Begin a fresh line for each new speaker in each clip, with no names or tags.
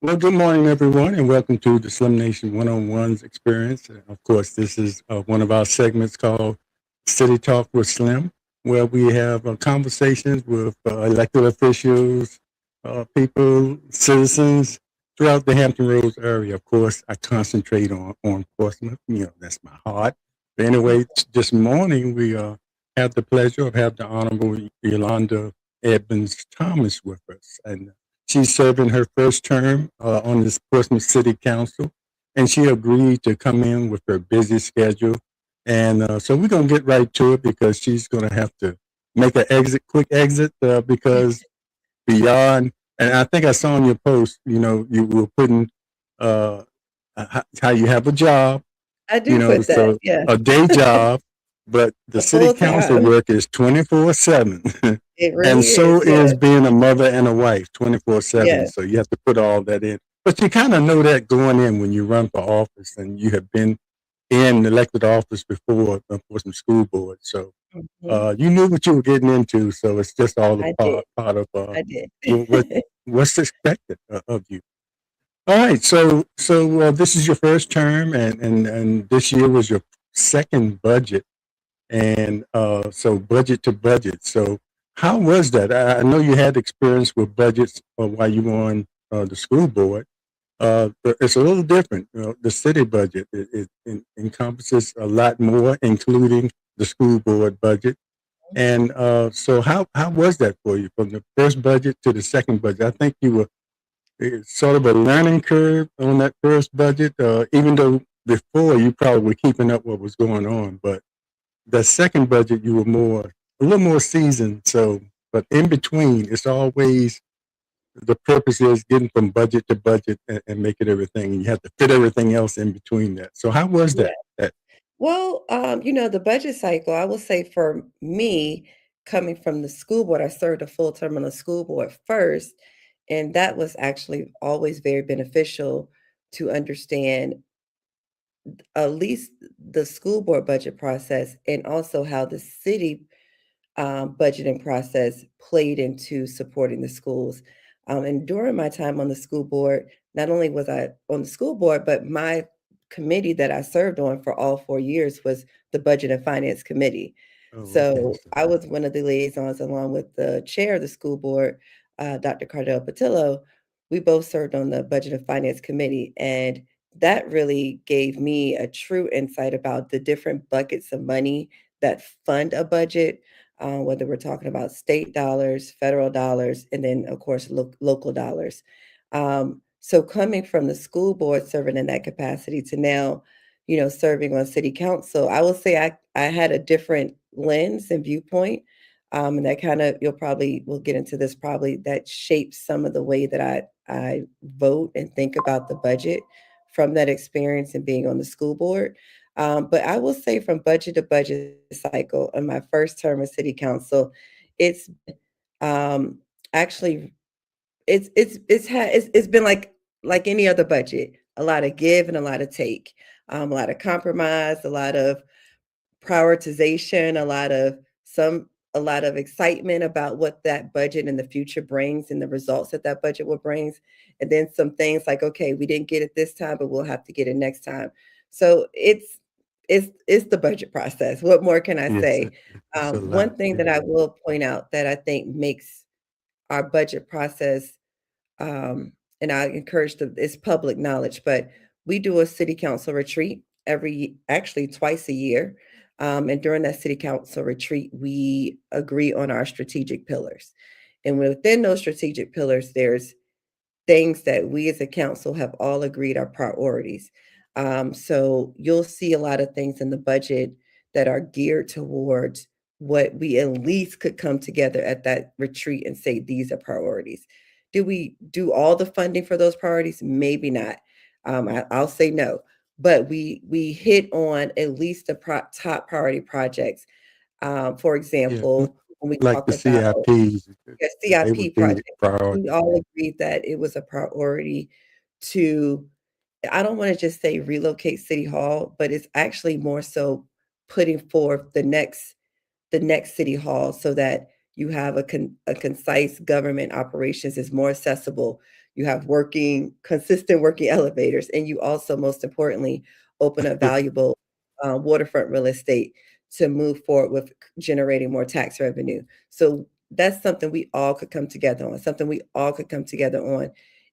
Well, good morning, everyone, and welcome to the Slim Nation One-on-Ones experience. Of course, this is one of our segments called City Talk with Slim, where we have conversations with elected officials, people, citizens throughout the Hampton Roads area. Of course, I concentrate on Portsmouth. That's my heart. But anyway, this morning we have the pleasure of having the Honorable Yolanda Edmonds Thomas with us, and she's serving her first term on this Portsmouth City Council, and she agreed to come in with her busy schedule. And so we're going to get right to it because she's going to have to make an quick exit, because beyond, and I think I saw on your post, you were putting uh, how you have a job,
I do put that,
so
yeah.
a day job, but the
A
city
full
council
time.
work is 24/7.
It
And
really
so
is,
is
yeah.
being a mother and a wife 24/7.
Yeah.
So you have to put all that in. But you kind of know that going in when you run for office and you have been in elected office before for some school board. So
Mhm.
you knew what you were getting into. So it's just all a
I did.
part of
I did.
what what's expected of you. All right, so this is your first term, and this year was your second budget, and so budget to budget. So how was that? I know you had experience with budgets while you were on the school board. But it's a little different. The city budget it encompasses a lot more, including the school board budget. And so how was that for you from the first budget to the second budget? I think you were sort of a learning curve on that first budget, even though before you probably were keeping up what was going on. But the second budget, you were a little more seasoned. So, but in between, it's always the purpose is getting from budget to budget and making everything. And you have to fit everything else in between that. So, how was
Yeah.
that?
Well, the budget cycle, I will say for me, coming from the school board, I served a full term on the school board first, and that was actually always very beneficial to understand at least the school board budget process and also how the city budgeting process played into supporting the schools. And during my time on the school board, not only was I on the school board, but my committee that I served on for all 4 years was the Budget and Finance Committee.
Oh, okay.
So I was one of the liaisons along with the chair of the school board, Dr. Cardell Patillo. We both served on the Budget and Finance Committee, and that really gave me a true insight about the different buckets of money that fund a budget, whether we're talking about state dollars, federal dollars, and then, of course, local dollars. So coming from the school board, serving in that capacity to now, serving on city council, I will say I had a different lens and viewpoint. And that kind of, we'll get into this probably, that shapes some of the way that I vote and think about the budget from that experience and being on the school board. But I will say from budget to budget cycle in my first term as city council, it's um, actually it's been like any other budget, a lot of give and a lot of take, a lot of compromise, a lot of prioritization, a lot of excitement about what that budget in the future brings and the results that that budget will brings, and then some things like, okay, we didn't get it this time, but we'll have to get it next time. So it's the budget process. What more can I
Yes,
say?
it's a
One
lot.
thing that
Yeah.
I will point out that I think makes our budget process, and I encourage it's public knowledge, but we do a city council retreat actually twice a year. And during that city council retreat, we agree on our strategic pillars. And within those strategic pillars, there's things that we as a council have all agreed are priorities. So you'll see a lot of things in the budget that are geared towards what we at least could come together at that retreat and say these are priorities. Do we do all the funding for those priorities? Maybe not. I'll say no, but we hit on at least the top priority projects. For
Yeah.
example, when we
Like
talk
the
about
CIPs,
a
they would
CIP
be
project, we
priority.
all agreed that it was a priority to, I don't want to just say relocate City Hall, but it's actually more so putting forth the next City Hall so that you have a concise government operations is more accessible. you have consistent working elevators, and you also, most importantly, open up valuable waterfront real estate to move forward with generating more tax revenue. So that's something we all could come together on. Something we all could come together on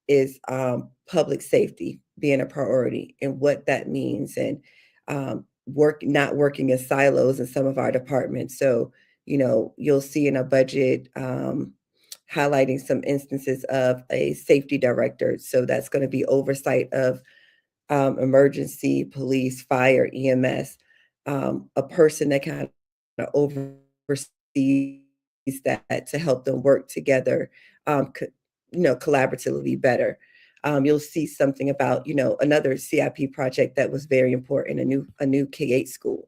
is public safety being a priority and what that means, and not working in silos in some of our departments. So, you'll see in a budget highlighting some instances of a safety director. So that's going to be oversight of emergency, police, fire, EMS, a person that kind of oversees that to help them work together, collaboratively better. You'll see something about, another CIP project that was very important, a new K-8 school,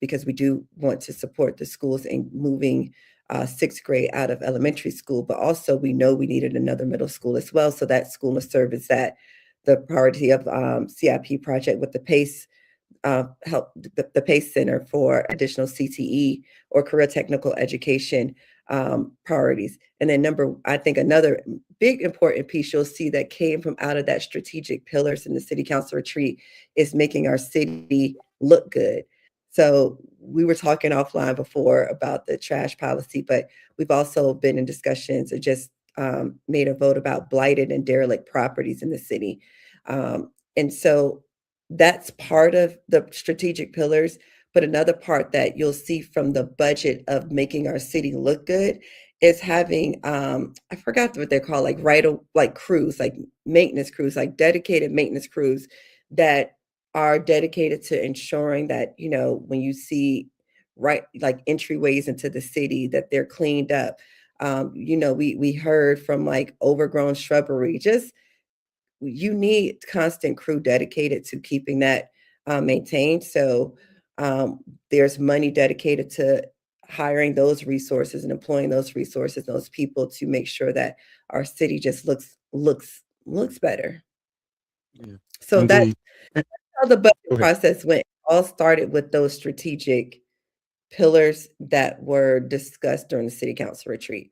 because we do want to support the schools in moving sixth grade out of elementary school, but also we know we needed another middle school as well. So that school will serve as the priority of CIP project with the PACE help the PACE Center for additional CTE or career technical education priorities. And then I think another big important piece you'll see that came from out of that strategic pillars in the city council retreat is making our city look good. So we were talking offline before about the trash policy, but we've also been in discussions or just made a vote about blighted and derelict properties in the city. And so that's part of the strategic pillars. But another part that you'll see from the budget of making our city look good is having I forgot what they're called, like crews, like maintenance crews, like dedicated maintenance crews that are dedicated to ensuring that, when you see like entryways into the city, that they're cleaned up. We heard from like overgrown shrubbery. Just you need constant crew dedicated to keeping that maintained. So there's money dedicated to hiring those resources and employing those resources, those people, to make sure that our city just looks better.
Yeah,
So that's
indeed. Eh,
how the budget
Go ahead.
process went. All started with those strategic pillars that were discussed during the city council retreat.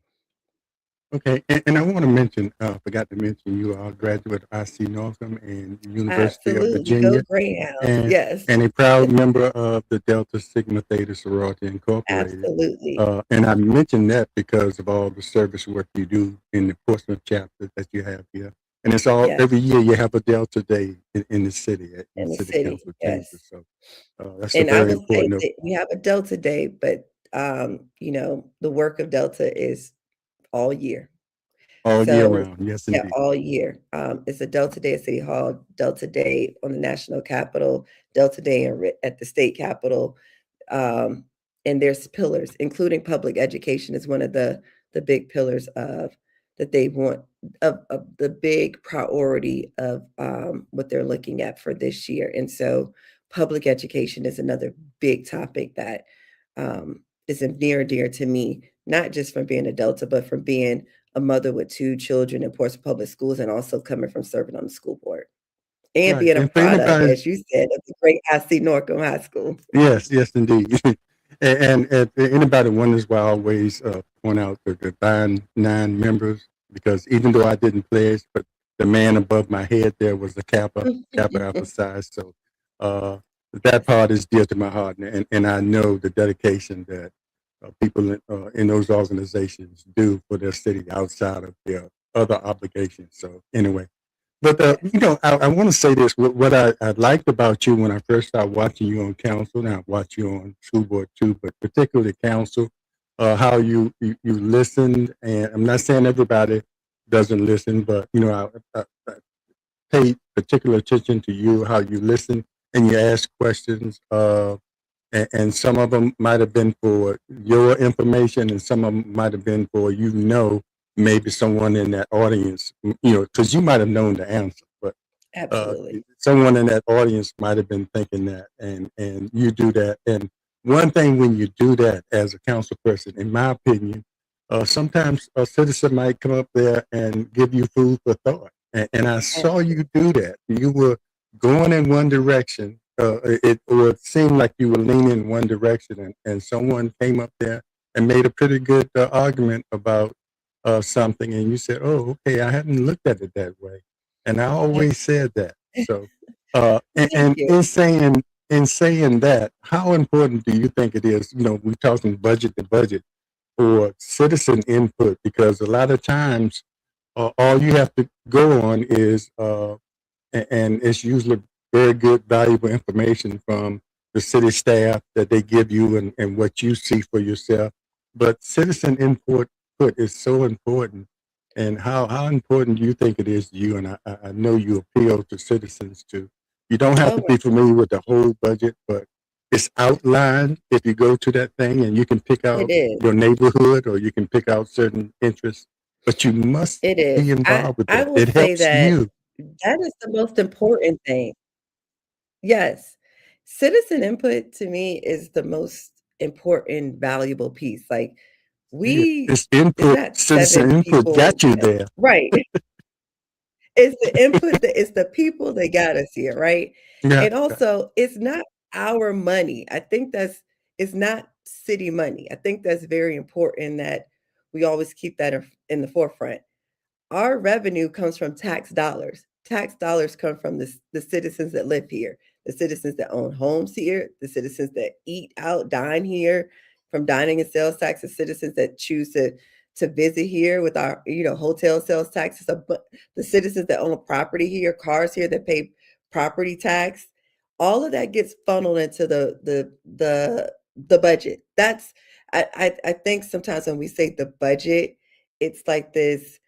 Okay, and I want to mention, forgot to mention, you are a graduate of IC Northam and University of
Absolutely. Go
Virginia,
Greyhounds.
and
Yes,
and a proud member of the Delta Sigma Theta Sorority Incorporated.
absolutely.
And I mention that because of all the service work you do in the Portsmouth chapter that you have here. And it's all
Yes,
every year you have a Delta Day in the city, in
in
the
the
city
city.
council chambers.
Yes.
So that's a
And I
very
will say
important.
that we have a Delta Day, but, the work of Delta is all year.
All year
So,
round. Yes,
yeah,
indeed.
all year. It's a Delta Day at City Hall, Delta Day on the national capital, Delta Day at the state capitol. Um, and there's pillars, including public education is one of the big pillars of that they want of the big priority of what they're looking at for this year. And so public education is another big topic that is near and dear to me, not just from being a Delta, but from being a mother with two children in Portsmouth Public Schools and also coming from serving on the school board and
Right.
being a
And for
product,
anybody,
as you said, of the great IC Norcom High School.
yes, yes, indeed. And anybody wonders why I always point out the divine nine members, because even though I didn't pledge, but the man above my head there was the Kappa Alpha Psi. So uh, that part is dear to my heart, and I know the dedication that people in those organizations do for their city outside of their other obligations. So anyway. But
Yes.
I want to say this. What I liked about you when I first started watching you on council, now I watch you on school board too, but particularly council, how you listened. And I'm not saying everybody doesn't listen, but I pay particular attention to you, how you listen and you ask questions. And some of them might have been for your information, and some of them might have been for maybe someone in that audience, because you might have known the answer, but uh,
Absolutely.
someone in that audience might have been thinking that, and you do that. And one thing when you do that as a council person, in my opinion, sometimes a citizen might come up there and give you food for thought. And I saw
Absolutely.
you do that. You were going in one direction, it seemed like you were leaning in one direction, and someone came up there and made a pretty good argument about something, and you said, "Oh, okay, I haven't looked at it that way," and I
Yeah.
always said that. So,
Thank
and
you.
in saying that, how important do you think it is? We're talking budget to budget for citizen input, because a lot of times all you have to go on is and it's usually very good, valuable information from the city staff that they give you, and what you see for yourself. But citizen input is so important. And how important do you think it is to you? And I know you appeal to citizens too. You don't have
Oh,
to be familiar with the whole budget, but it's outlined if you go to that thing, and you can pick
it
out
is.
your neighborhood, or you can pick out certain interests, but you must
It
be
is.
involved with
I
that.
will
It
say
helps
that
you.
that is the most important thing. Yes. Citizen input to me is the most important, valuable piece. Like,
Yeah,
we
it's
it's
input,
not 7
citizen input
people
got you there.
right. It's the input that it's the people that got us here, right?
Yeah,
And also, it's not our money. I think that's it's not city money. I think that's very important that we always keep that in the forefront. Our revenue comes from tax dollars. Tax dollars come from the citizens that live here, the citizens that own homes here, the citizens that eat out, dine here, from dining and sales tax, the citizens that choose to visit here with our, hotel sales taxes, the citizens that own property here, cars here that pay property tax. All of that gets funneled into the budget. That's I think sometimes when we say the budget, it's like this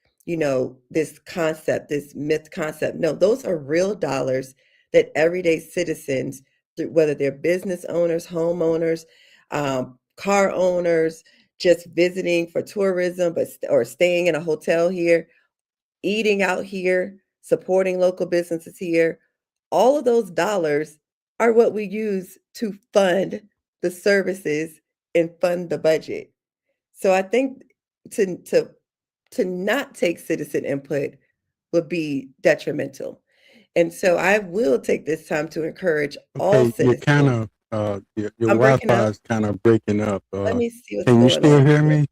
concept, this myth concept. No, those are real dollars that everyday citizens, whether they're business owners, homeowners, car owners, just visiting for tourism, or staying in a hotel here, eating out here, supporting local businesses here, all of those dollars are what we use to fund the services and fund the budget. So I think to to to not take citizen input would be detrimental. And so I will take this time to encourage all
okay, you're kind
citizens.
of your
I'm breaking
Wi-Fi
up.
is kind of breaking up.
Let me see what's
Can you
going
still
on
hear
here.
me?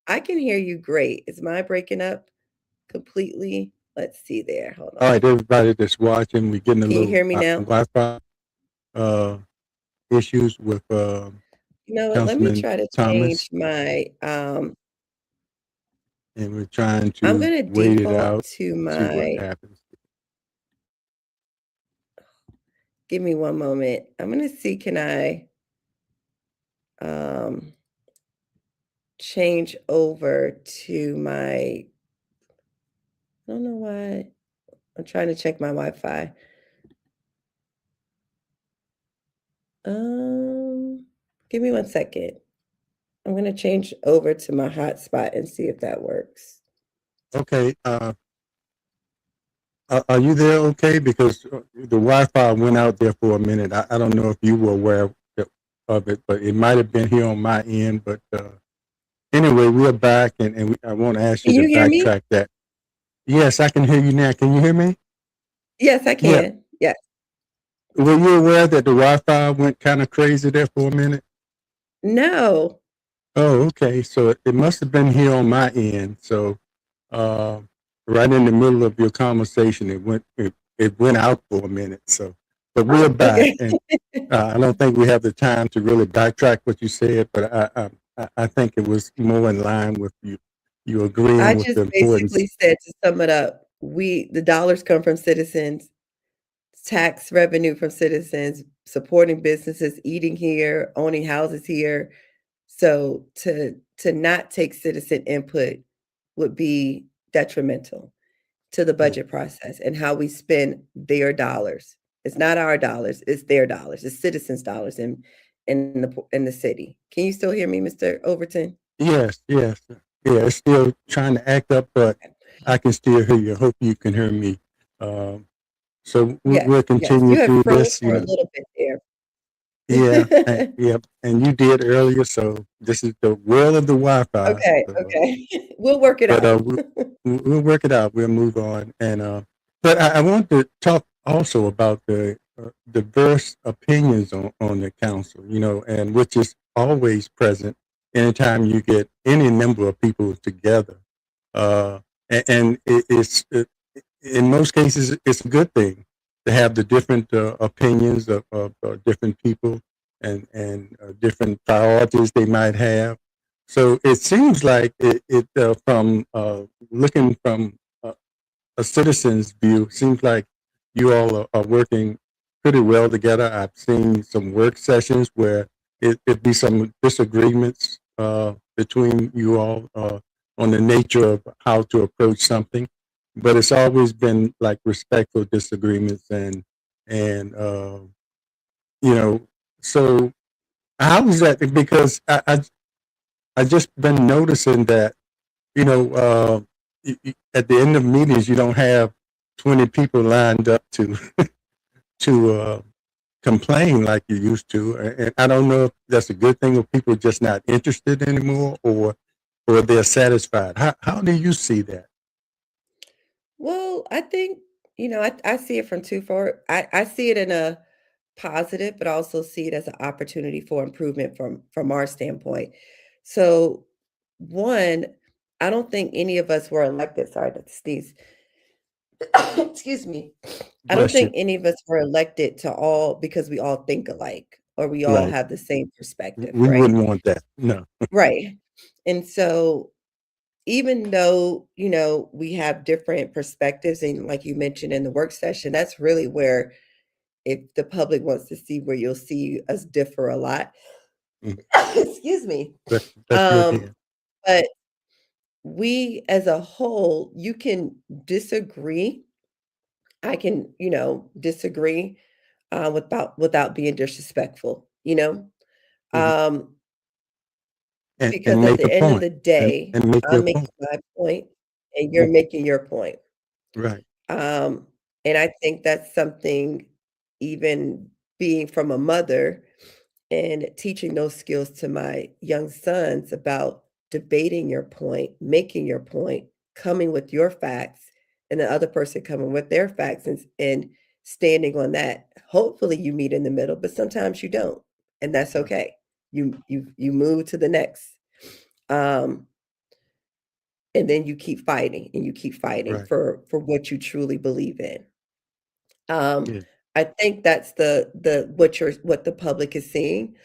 I can hear you great. Is my breaking up completely? Let's see there. Hold
All
on.
right, everybody that's watching, we're getting a
Can you
little
hear me now?
Wi-Fi uh, issues with
You know what? Let me
Councilman
try to
Thomas,
change my
and we're trying
I'm
to
gonna
wait it
default
out,
to
see what
my
happens.
give me one moment. I'm gonna see, can I um change over to my I don't know why. I'm trying to check my Wi-Fi. Um, give me one second. I'm gonna change over to my hotspot and see if that works.
Okay, are you there? Okay, because the Wi-Fi went out there for a minute. I don't know if you were aware of it, but it might have been here on my end. But anyway, we're back, and I want to ask you
Can
to
you hear me?
backtrack that. Yes, I can hear you now. Can you hear me?
Yes, I
Yeah.
can. Yes.
Were you aware that the Wi-Fi went kind of crazy there for a minute?
No.
Oh, okay. So it must have been here on my end. So uh, right in the middle of your conversation, it went out for a minute. So, but we're
Oh,
back,
okay.
and I don't think we have the time to really backtrack what you said, but I think it was more in line with you
I
agreeing with the
just
importance.
basically said, to sum it up, the dollars come from citizens, tax revenue from citizens, supporting businesses, eating here, owning houses here. So to not take citizen input would be detrimental to the
Yeah.
budget process and how we spend their dollars. It's not our dollars, it's their dollars. It's citizens' dollars in the city. Can you still hear me, Mr. Overton?
Yes, yes, yeah. It's still trying to act up, but I can still hear you. Hope you can hear me. Um, so
Yes,
we'll
yes.
continue
You had
through
froze
this.
for a little bit
Yeah,
there.
yeah, and you did earlier. So this is the world of the Wi-Fi.
Okay,
So,
okay. We'll work it
but
out.
we'll work it out. We'll move on. And but I want to talk also about the diverse opinions on the council. And which is always present anytime you get any number of people together. And in most cases, it's a good thing to have the different opinions of different people and different priorities they might have. So it seems like from looking from a citizen's view, seems like you all are working pretty well together. I've seen some work sessions where it be some disagreements between you all on the nature of how to approach something, but it's always been like respectful disagreements and you know. So how is that? Because I just been noticing that at the end of meetings, you don't have 20 people lined up to complain like you used to. And I don't know if that's a good thing or people are just not interested anymore or they're satisfied. How do you see that?
Well, I think, I see it from two for I see it in a positive, but I also see it as an opportunity for improvement from our standpoint. So, one, I don't think any of us were elected. Sorry, to sneeze. Excuse me. I don't
Bless you.
think any of us were elected to all because we all think alike or we all
Right.
have the same perspective,
We
right?
wouldn't want that. No.
Right. And so even though, we have different perspectives, and like you mentioned in the work session, that's really where if the public wants to see where you'll see us differ a lot.
Mhm.
Excuse me.
Bless you
Um,
again.
but we as a whole, you can disagree. I can, disagree without being disrespectful,
Mhm.
um,
And
because at
make a
the end of
point
the day,
and make your
I'm
point.
making my point and you're
Mhm.
making your point.
Right.
Um, and I think that's something, even being from a mother and teaching those skills to my young sons about debating your point, making your point, coming with your facts, and the other person coming with their facts and standing on that. Hopefully you meet in the middle, but sometimes you don't, and that's
Right.
okay. You move to the next. Um, and then you keep fighting and you keep fighting
Right.
for what you truly believe in. Um,
Yeah.
I think that's the what the public is seeing.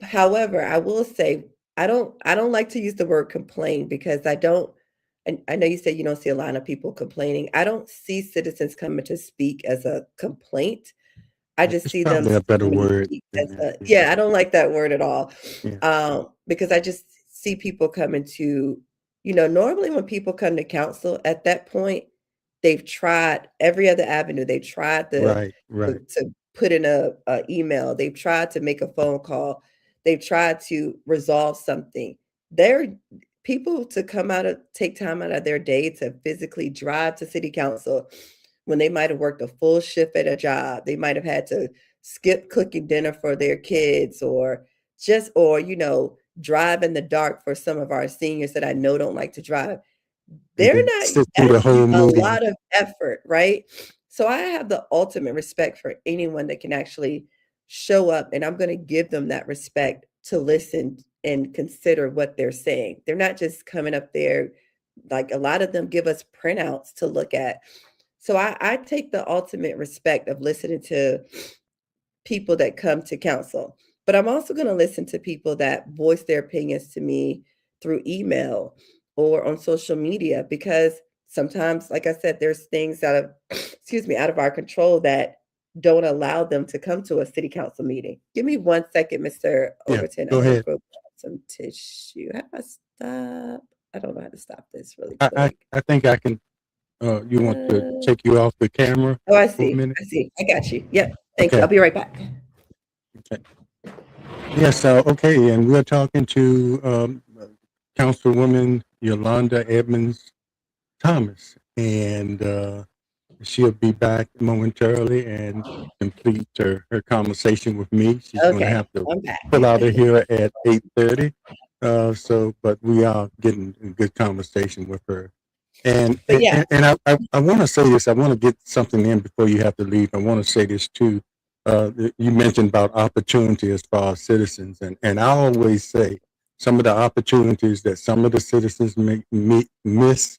However, I will say I don't like to use the word complain because I don't, and I know you said you don't see a lot of people complaining. I don't see citizens coming to speak as a complaint. I just
It's
see them
probably a better
coming to
word
speak
than
as
that.
a,
Yeah.
yeah, I don't like that word at all.
Yeah.
Because I just see people coming to, normally when people come to council at that point, they've tried every other avenue. They've tried
Right. Right.
to put in a email. They've tried to make a phone call. They've tried to resolve something. They're people to come out of take time out of their day to physically drive to city council when they might have worked a full shift at a job. They might have had to skip cooking dinner for their kids or drive in the dark for some of our seniors that I know don't like to drive.
And
They're
then
not
sit through the
that's
whole
a
meeting.
lot of effort, right? So I have the ultimate respect for anyone that can actually show up, and I'm gonna give them that respect to listen and consider what they're saying. They're not just coming up there like, a lot of them give us printouts to look at. So I take the ultimate respect of listening to people that come to council. But I'm also going to listen to people that voice their opinions to me through email or on social media because sometimes, like I said, there's things out of excuse me, out of our control that don't allow them to come to a city council meeting. Give me 1 second, Mr.
Yeah.
Overton. I'm
Go
gonna
ahead.
go grab some tissue. How do I stop? I don't know how to stop this really
I I,
quick.
I think I can. You want to
Uh,
take you off the camera
oh, I
for a
see.
minute?
I see. I got you. Yep. Thank you. I'll
Okay.
be right back.
Okay. Yeah. So okay, and we're talking to Councilwoman Yolanda Edmonds Thomas, and she'll be back momentarily and complete her conversation with me. She's going to
Okay,
have to
I'm back.
pull out of here at 8:30. But we are getting a good conversation with her. And
But yeah,
I want to say this. I want to get something in before you have to leave. I want to say this too. You mentioned about opportunity as far as citizens, and I always say some of the opportunities that some of the citizens miss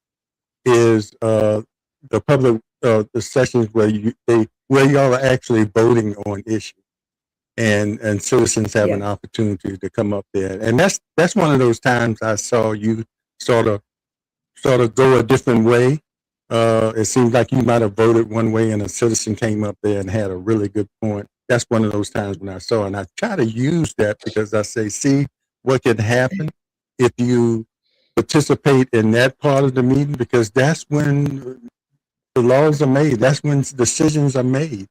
is the public the sessions where where y'all are actually voting on issues, and citizens have an
Yeah,
opportunity to come up there, and that's one of those times I saw you sort of go a different way. It seems like you might have voted one way, and a citizen came up there and had a really good point. That's one of those times when I saw, and I try to use that because I say, see what can happen if you participate in that part of the meeting, because that's when the laws are made. That's when decisions are made.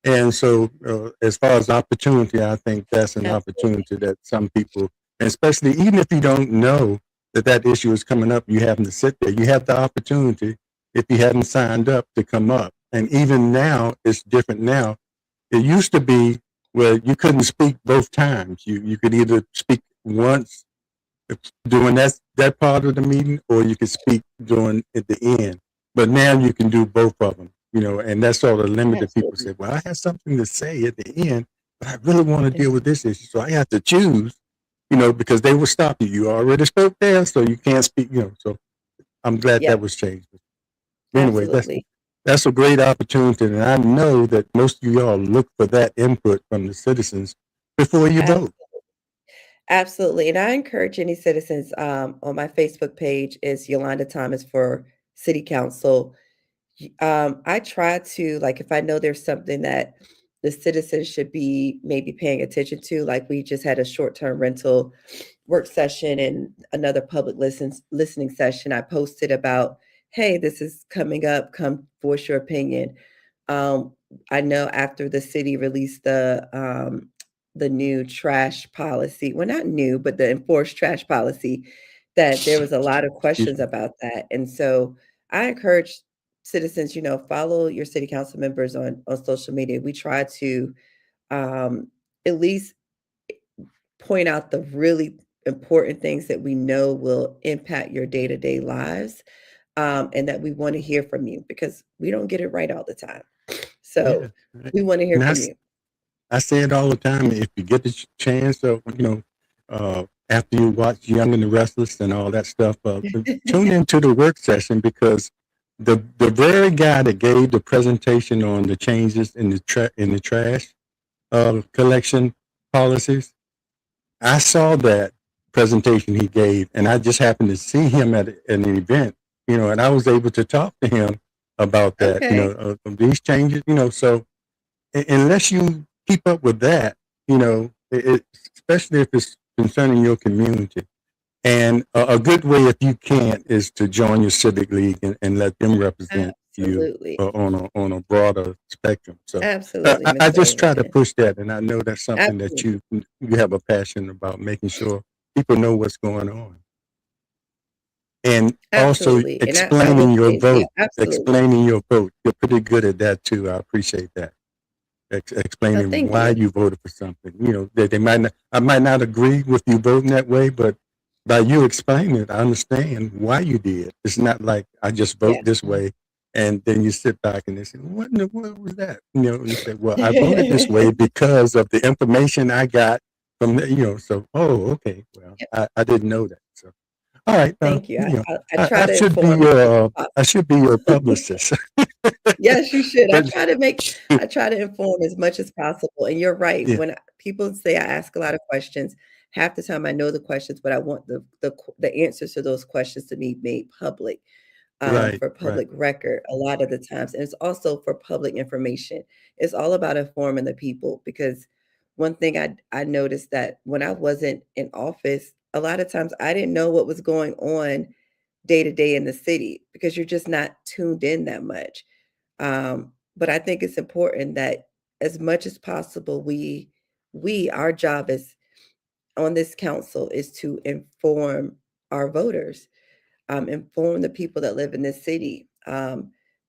And so, as far as opportunity, I think that's an
absolutely.
opportunity that some people, and especially even if you don't know that that issue is coming up, you happen to sit there. You have the opportunity, if you hadn't signed up, to come up. And even now, it's different now. It used to be where you couldn't speak both times. You could either speak once during that part of the meeting, or you can speak during at the end. But now you can do both of them, and that's sort of limited. People
Absolutely.
say, "Well, I have something to say at the end, but I really want to
Yeah,
deal with this issue, so I have to choose." Because they will stop you. You already spoke there, so you can't speak. So I'm glad that
yep,
was changed. Anyway,
absolutely.
that's a great opportunity, and I know that most of y'all look for that input from the citizens before you vote.
Absolutely, and I encourage any citizens, on my Facebook page is Yolanda Thomas for City Council. I try to, like, if I know there's something that the citizens should be maybe paying attention to, like we just had a short-term rental work session and another public listening session. I posted about, hey, this is coming up. Come voice your opinion. Um, I know after the city released the new trash policy, well, not new, but the enforced trash policy, that there was a lot of
Excuse
questions
me.
about that. And so I encourage citizens, follow your city council members on social media. We try to um, at least point out the really important things that we know will impact your day-to-day lives, and that we want to hear from you because we don't get it right all the time.
Yeah,
So
right.
we want to hear
And
from you.
I say it all the time. If you get the chance to, after you watch Young and the Restless and all that stuff, tune into the work session, because the very guy that gave the presentation on the changes in the trash collection policies, I saw that presentation he gave, and I just happened to see him at an event, and I was able to talk to him about that,
Okay.
of these changes, so unless you keep up with that, especially if it's concerning your community. And a good way, if you can't, is to join your civic league and let them represent you
Absolutely.
on a broader spectrum. So
Absolutely,
I
Mr.
just try to
Overton.
push that, and I know that's something that
Absolutely.
you have a passion about, making sure people know what's going on, and also
Absolutely. And I will say, yeah, absolutely.
explaining your vote. You're pretty good at that too. I appreciate that.
Oh,
Explaining
thank
why
you.
you voted for something. They might not, I might not agree with you voting that way, but by you explaining it, I understand why you did. It's not like I just
Yeah.
vote this way, and then you sit back and they say, "What in the world was that?" You say, "Well, I voted this way because of the information I got from So, oh, okay. Well,
Yep.
I didn't know that. So, all right.
Thank you. I try
I
to
should be
inform as much as
I
possible.
should be your publicist.
Yes, you should.
But
I try to inform as much as possible, and you're right.
yeah,
When people say I ask a lot of questions, half the time I know the questions, but I want the answers to those questions to be made public,
right,
for
right.
public record a lot of the times, and it's also for public information. It's all about informing the people because one thing I noticed that when I wasn't in office, a lot of times I didn't know what was going on day to day in the city because you're just not tuned in that much. But I think it's important that as much as possible, our job is on this council is to inform our voters, inform the people that live in this city.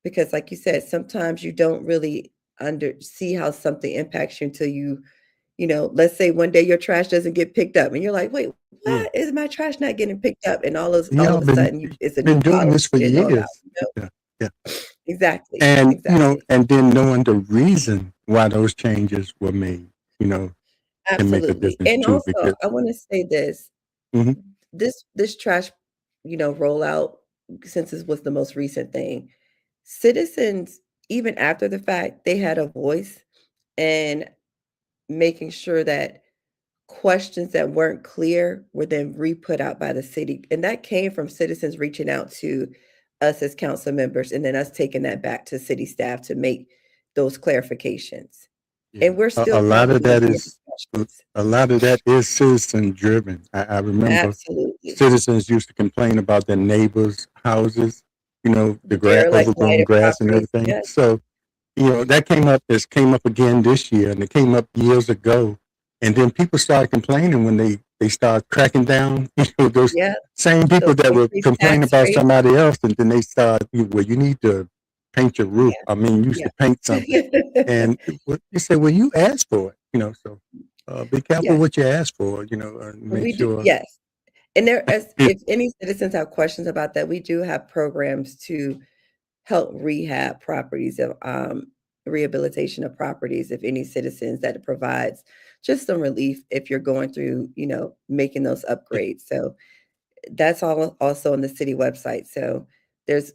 Because like you said, sometimes you don't really under see how something impacts you until let's say one day your trash doesn't get picked up and you're like, wait,
Yeah.
why is my trash not getting picked up? And all
Y'all
of a sudden it's a new
doing
policy
this for
you didn't know about,
years. Yeah, yeah.
Exactly,
And,
exactly.
and then knowing the reason why those changes were made, can make a
Absolutely.
difference
And
too,
also,
because
I wanna say this.
Mhm.
This trash, rollout, since this was the most recent thing, citizens, even after the fact, they had a voice in making sure that questions that weren't clear were then re-put out by the city, and that came from citizens reaching out to us as council members, and then us taking that back to city staff to make those clarifications.
Yeah.
And we're
A
still
lot of
constantly
that
having
is
discussions.
a lot of that is citizen driven. I remember
Absolutely.
citizens used to complain about their neighbors' houses, the
Derelict
overgrown
lighted
grass and
properties,
everything.
yes,
So, that came up again this year, and it came up years ago. And then people started complaining when they started cracking down. Those
yeah,
same people
those
that were
increased
complaining
tax
about
rates,
somebody else, and then they started, well, you need to paint your roof.
yeah,
I mean, you used
yeah.
to paint something, and you say, well, you asked for it, so be careful
Yeah,
what you ask for, and make
we do,
sure.
yes. And there as if any citizens have questions about that, we do have programs to help rehab properties of, rehabilitation of properties, if any citizens that it provides just some relief if you're going through, making those upgrades. So that's all also on the city website. So there's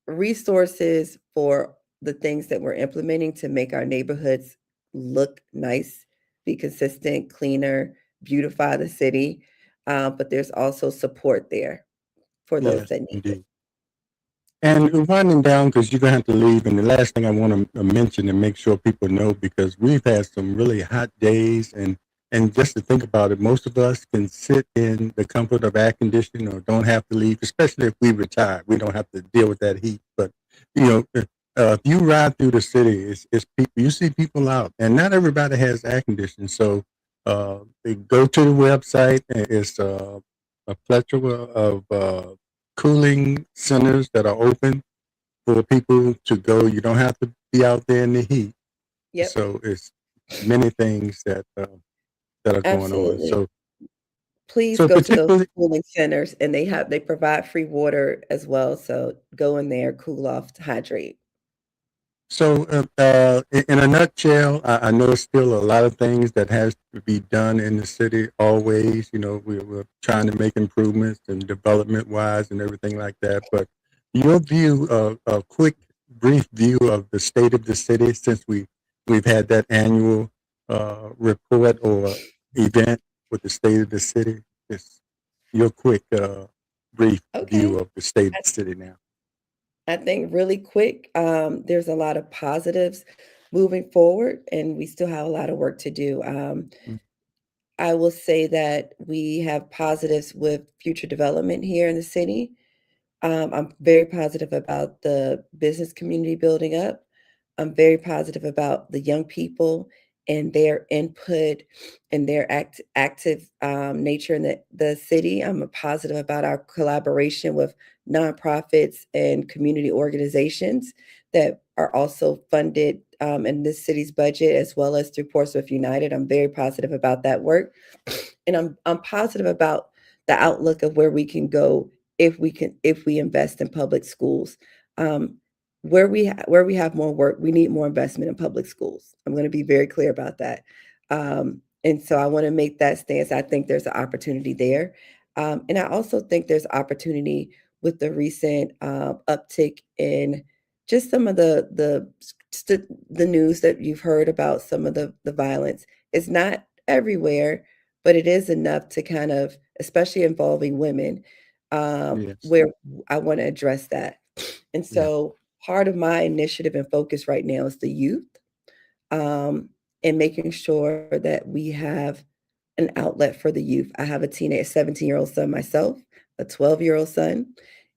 resources for the things that we're implementing to make our neighborhoods look nice, be consistent, cleaner, beautify the city. But there's also support there for those
Yes,
that need it.
indeed. And we're winding down because you're gonna have to leave. And the last thing I want to mention and make sure people know, because we've had some really hot days, and just to think about it, most of us can sit in the comfort of air conditioning or don't have to leave, especially if we retire. We don't have to deal with that heat. But if you ride through the city, it's people. You see people out, and not everybody has air conditioning. So they go to the website. And it's a plethora of cooling centers that are open for people to go. You don't have to be out there in the heat.
Yep,
So it's many things that are going on.
absolutely.
So
Please
so
go to those
particularly
cooling centers, and they provide free water as well, so go in there, cool off, hydrate.
in a nutshell, I know it's still a lot of things that has to be done in the city. Always, we're trying to make improvements and development wise and everything like that. But your view, a quick, brief view of the state of the city since we've had that annual report or event with the state of the city. Just your quick, brief view
Okay.
of the state of
I
the city now.
I think really quick, there's a lot of positives moving forward, and we still have a lot of work to do.
Mm.
I will say that we have positives with future development here in the city. I'm very positive about the business community building up. I'm very positive about the young people and their input and their active nature in the city. I'm positive about our collaboration with nonprofits and community organizations that are also funded in this city's budget as well as through Portsmouth United. I'm very positive about that work, and I'm positive about the outlook of where we can go if we invest in public schools. Um, where we have more work, we need more investment in public schools. I'm going to be very clear about that. And so I want to make that stance. I think there's an opportunity there, and I also think there's opportunity with the recent uptick in just some of the news that you've heard about some of the violence. It's not everywhere, but it is enough to kind of, especially involving women,
Yes.
where I want to address that. And
Yeah.
so part of my initiative and focus right now is the youth, um, and making sure that we have an outlet for the youth. I have a 17-year-old son myself, a 12-year-old son,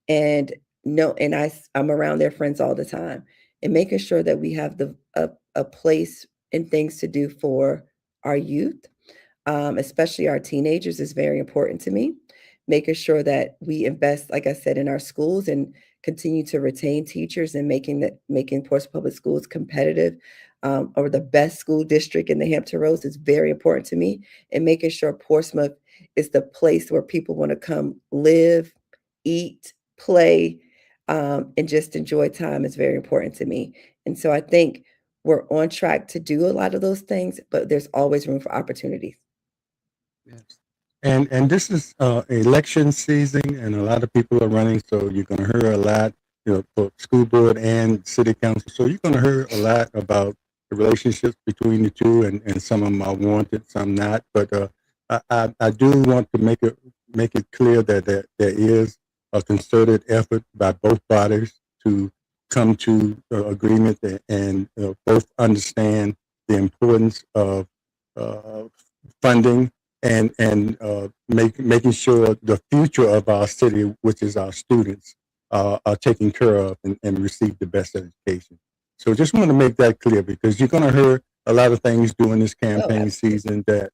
and no, and I'm around their friends all the time, and making sure that we have a place and things to do for our youth, especially our teenagers, is very important to me. Making sure that we invest, like I said, in our schools and continue to retain teachers and making Portsmouth Public Schools competitive, or the best school district in the Hampton Roads is very important to me. And making sure Portsmouth is the place where people want to come live, eat, play, and just enjoy time is very important to me. And so I think we're on track to do a lot of those things, but there's always room for opportunities.
Yes. And this is election season, and a lot of people are running, so you're going to hear a lot, for school board and city council. So you're going to hear a lot about the relationships between the two, and some of them are warranted, some not. But I do want to make it clear that there is a concerted effort by both bodies to come to agreement and both understand the importance of uh, funding and making sure the future of our city, which is our students, are taken care of and receive the best education. So just want to make that clear, because you're going to hear a lot of things during this
Oh,
campaign
absolutely.
season that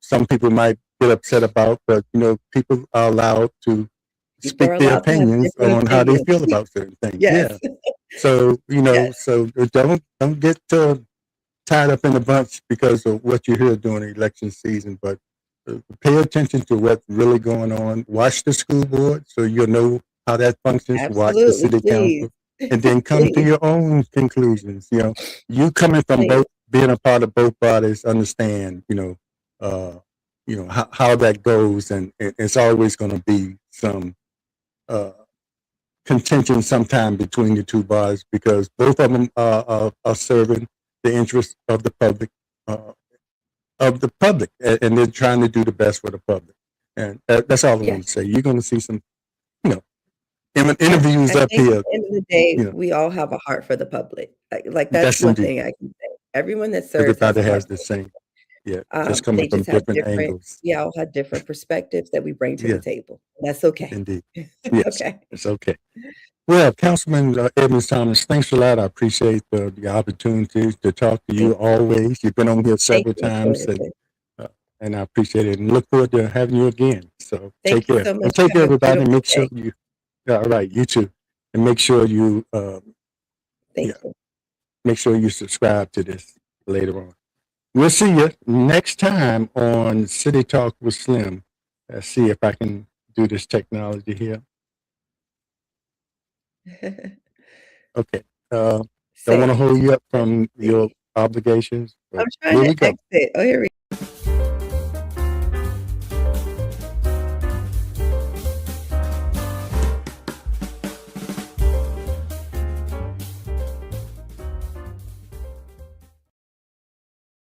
some people might get upset about, but people are allowed to
People
speak
are
their
allowed to have
opinions
different
on how they
opinions.
feel about certain things. Yeah.
Yes.
So
Yes.
so don't get tied up in a bunch because of what you hear during the election season, but pay attention to what's really going on. Watch the school board so you'll know how that functions. Watch the
Absolutely,
city
please.
council, and then come to
Please.
your own conclusions. You coming from
Please.
both, being a part of both bodies, understand. How that goes, and it's always going to be some uh, contention sometime between the two bodies, because both of them are serving the interests uh, of the public, and they're trying to do the best for the public. And that's all I
Yes.
want to say. You're going to see some, you know,
Yeah.
interviews
I
up
think at
here.
the end of the day,
You know,
we all have a heart for the public. Like that's
yes,
one
indeed.
thing I can say. Everyone that serves has
Everybody
a
has
heart
the
for
same. Yeah,
it.
just coming
They
from
just have
different angles.
we all have different perspectives that we bring to the
Yes,
table. That's okay.
indeed. Yes,
Okay.
it's okay. Well, Councilman Edmonds Thomas, thanks a lot. I appreciate the opportunity to talk to you
Thank you.
always. You've been on here
Thank
several
you
times,
for
uh, and I appreciate it, and look forward to having you again. So take
Thank you
care,
so much.
and take care,
Have a
everybody. And
beautiful
make sure
day.
you, all right, you too, and make sure you, yeah,
Thank you.
make sure you subscribe to this later on. We'll see you next time on City Talk with Slim. Let's see if I can do this technology here. Okay. Don't want to
Same.
hold you up
Let's
from your
see.
obligations,
I'm
but
trying
here
to
we go.
exit. Oh, here we